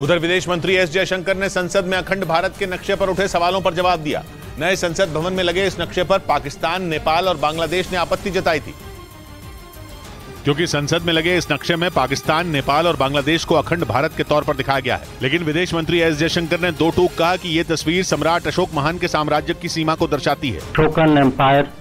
उधर विदेश मंत्री एस जयशंकर ने संसद में अखंड भारत के नक्शे पर उठे सवालों पर जवाब दिया। नए संसद भवन में लगे इस नक्शे पर पाकिस्तान, नेपाल और बांग्लादेश ने आपत्ति जताई थी, क्योंकि संसद में लगे इस नक्शे में पाकिस्तान, नेपाल और बांग्लादेश को अखंड भारत के तौर पर दिखाया गया है। लेकिन विदेश मंत्री एस जयशंकर ने दो टूक कहा कि ये तस्वीर सम्राट अशोक महान के साम्राज्य की सीमा को दर्शाती है। अशोकन एम्पायर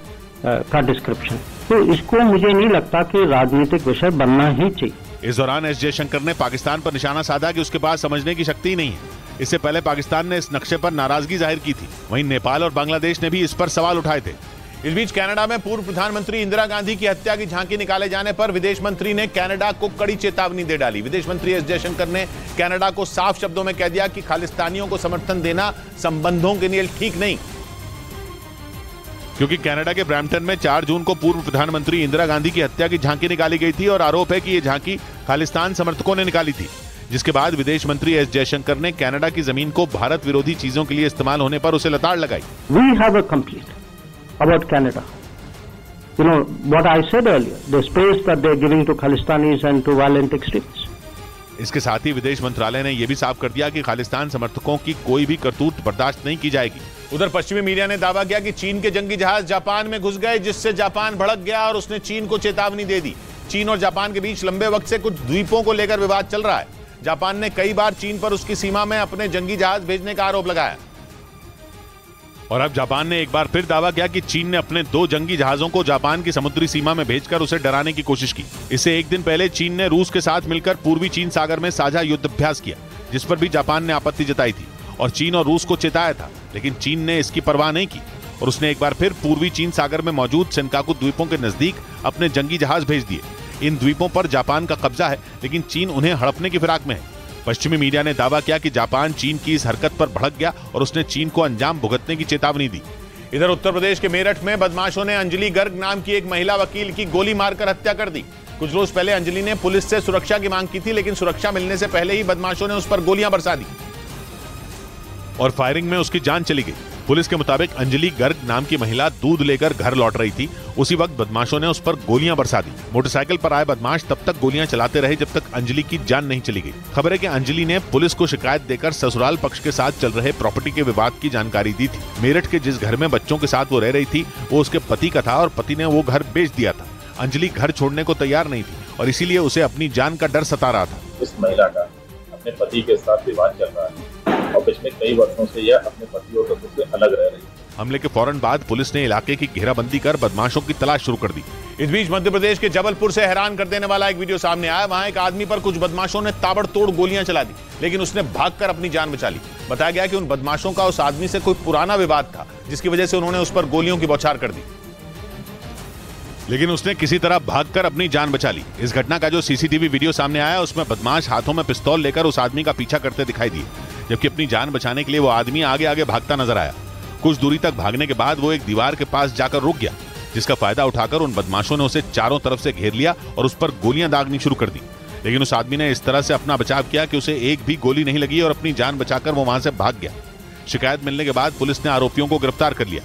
का डिस्क्रिप्शन, तो इसको मुझे नहीं लगता कि राजनीतिक विषय बनना ही चाहिए। इस दौरान एस जयशंकर ने पाकिस्तान पर निशाना साधा कि उसके पास समझने की शक्ति नहीं है। इससे पहले पाकिस्तान ने इस नक्शे पर नाराजगी जाहिर की थी। वहीं नेपाल और बांग्लादेश ने भी इस पर सवाल उठाए थे। इस बीच कनाडा में पूर्व प्रधानमंत्री इंदिरा गांधी की हत्या की झांकी निकाले जाने पर विदेश मंत्री ने कनाडा को कड़ी चेतावनी दे डाली। विदेश मंत्री एस जयशंकर ने कनाडा को साफ शब्दों में कह दिया कि खालिस्तानियों को समर्थन देना संबंधों के लिए ठीक नहीं, क्योंकि कनाडा के ब्रैम्पटन में 4 जून को पूर्व प्रधानमंत्री इंदिरा गांधी की हत्या की झांकी निकाली गई थी और आरोप है कि ये झांकी खालिस्तान समर्थकों ने निकाली थी। जिसके बाद विदेश मंत्री एस जयशंकर ने कनाडा की जमीन को भारत विरोधी चीजों के लिए इस्तेमाल होने पर उसे लताड़ लगाई। We have a complaint about Canada. You know what I said earlier, the space that they are giving to Khalistanis and to violent extremists. इसके साथ ही विदेश मंत्रालय ने यह भी साफ कर दिया कि खालिस्तान समर्थकों की कोई भी करतूत बर्दाश्त नहीं की जाएगी। उधर पश्चिमी मीडिया ने दावा किया कि चीन के जंगी जहाज जापान में घुस गए, जिससे जापान भड़क गया और उसने चीन को चेतावनी दे दी। चीन और जापान के बीच लंबे वक्त से कुछ द्वीपों को लेकर विवाद चल रहा है। जापान ने कई बार चीन पर उसकी सीमा में अपने जंगी जहाज भेजने का आरोप लगाया और अब जापान ने एक बार फिर दावा किया कि चीन ने अपने 2 जंगी जहाजों को जापान की समुद्री सीमा में भेजकर उसे डराने की कोशिश की। इससे एक दिन पहले चीन ने रूस के साथ मिलकर पूर्वी चीन सागर में साझा युद्धाभ्यास किया, जिस पर भी जापान ने आपत्ति जताई थी और चीन और रूस को चेताया था। लेकिन चीन ने इसकी परवाह नहीं की और उसने एक बार फिर पूर्वी चीन सागर में मौजूद सेनकाकू द्वीपों के नजदीक अपने जंगी जहाज भेज दिए। इन द्वीपों पर जापान का कब्जा है, लेकिन चीन उन्हें हड़पने की फिराक में है। पश्चिमी मीडिया ने दावा किया कि जापान चीन की इस हरकत पर भड़क गया और उसने चीन को अंजाम भुगतने की चेतावनी दी। इधर उत्तर प्रदेश के मेरठ में बदमाशों ने अंजलि गर्ग नाम की एक महिला वकील की गोली मारकर हत्या कर दी। कुछ रोज पहले अंजलि ने पुलिस से सुरक्षा की मांग की थी, लेकिन सुरक्षा मिलने से पहले ही बदमाशों ने उस पर गोलियां बरसा दी और फायरिंग में उसकी जान चली गई। पुलिस के मुताबिक अंजलि गर्ग नाम की महिला दूध लेकर घर लौट रही थी। उसी वक्त बदमाशों ने उस पर गोलियां बरसा दी। मोटरसाइकिल पर आए बदमाश तब तक गोलियां चलाते रहे जब तक अंजलि की जान नहीं चली गई। खबर है कि अंजलि ने पुलिस को शिकायत देकर ससुराल पक्ष के साथ चल रहे प्रॉपर्टी के विवाद की जानकारी दी थी। मेरठ के जिस घर में बच्चों के साथ वो रह रही थी वो उसके पति का था और पति ने वो घर बेच दिया था। अंजलि घर छोड़ने को तैयार नहीं थी और इसीलिए उसे अपनी जान का डर सता रहा था। इस महिला का अपने पति के साथ विवाद चल रहा है और पिछले कई वर्षों से यह अपने पति और बच्चों से अलग रह रही है। हमले के फौरन बाद पुलिस ने इलाके की घेराबंदी कर बदमाशों की तलाश शुरू कर दी। इस बीच मध्य प्रदेश के जबलपुर से हैरान कर देने वाला एक वीडियो सामने आया। वहां एक आदमी पर कुछ बदमाशों ने ताबड़तोड़ गोलियां चला दी, लेकिन उसने भागकर अपनी जान बचा ली। बताया गया कि उन बदमाशों का उस आदमी से कोई पुराना विवाद था, जिसकी वजह से उन्होंने उस पर गोलियों की बौछार कर दी, लेकिन उसने किसी तरह भागकर अपनी जान बचा ली। इस घटना का जो सीसीटीवी वीडियो सामने आया उसमें बदमाश हाथों में पिस्तौल लेकर उस आदमी का पीछा करते दिखाई दिए, जबकि अपनी जान बचाने के लिए वो आदमी आगे आगे भागता नजर आया। कुछ दूरी तक भागने के बाद वो एक दीवार के पास जाकर रुक गया, जिसका फायदा उठाकर उन बदमाशों ने उसे चारों तरफ से घेर लिया और उस पर गोलियां दागनी शुरू कर दी। लेकिन उस आदमी ने इस तरह से अपना बचाव किया कि उसे एक भी गोली नहीं लगी और अपनी जान बचाकर वो वहां से भाग गया। शिकायत मिलने के बाद पुलिस ने आरोपियों को गिरफ्तार कर लिया।